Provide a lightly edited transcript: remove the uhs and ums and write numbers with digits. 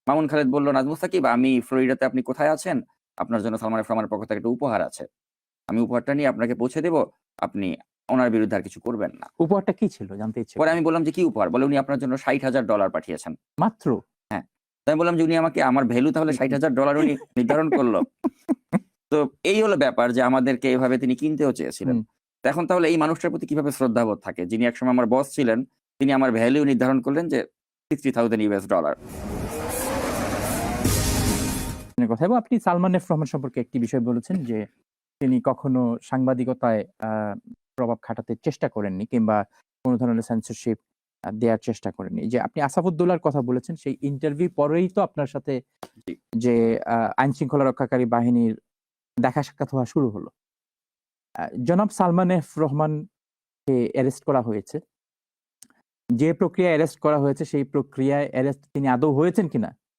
মামুন খালেদ বলল, নাজমুস সাকিব, আমি ফ্লোরিডাতে, আপনি কোথায় আছেন? আপনার জন্য সালমান এফ রহমানের পক্ষ থেকে একটা উপহার আছে। আমি উপহারটা নিয়ে আপনাকে পৌঁছে দেব। আপনি ওনার বিরুদ্ধে আর কিছু করবেন না। উপহারটা কি ছিল জানতে ইচ্ছে পরে করে। আমি বললাম যে, কি উপহার? বলে, উনি আপনার জন্য $৬০,০০০ পাঠিয়েছেন। মাত্র? হ্যাঁ। তো আমি বললাম যে, উনি আমাকে আমার ভ্যালু তাহলে $৬০,০০০ উনি নির্ধারণ করল। তো এই হলো ব্যাপার যে আমাদেরকে এভাবে তিনি কিনতেও চেয়েছিলেন। হুম। তো এখন তাহলে এই মানুষটার প্রতি কিভাবে শ্রদ্ধাবোধ থাকে? যিনি একসময় আমার বস ছিলেন, তিনি আমার ভ্যালু নির্ধারণ করলেন যে $60,000 কথা এবং আপনি সালমান এফ রহমান সম্পর্কে একটি বিষয় বলেছেন যে তিনি কখনো সাংবাদিকতায় প্রভাব খাটাতে চেষ্টা করেননি কিংবা কোনো ধরনের সেন্সরশিপ দেওয়ার চেষ্টা করেননি। যে আপনি আসাদুদ্দৌলার কথা বলেছেন, সেই ইন্টারভিউ পরেই তো আপনার সাথে জি। যে আইন শৃঙ্খলা রক্ষাকারী বাহিনীর দেখা সাক্ষাৎ হওয়া শুরু হলো। জনাব সালমান এফ রহমানকে অ্যারেস্ট করা হয়েছে। যে প্রক্রিয়ায় অ্যারেস্ট করা হয়েছে সেই প্রক্রিয়ায় অ্যারেস্ট তিনি আদৌ হয়েছেন কিনা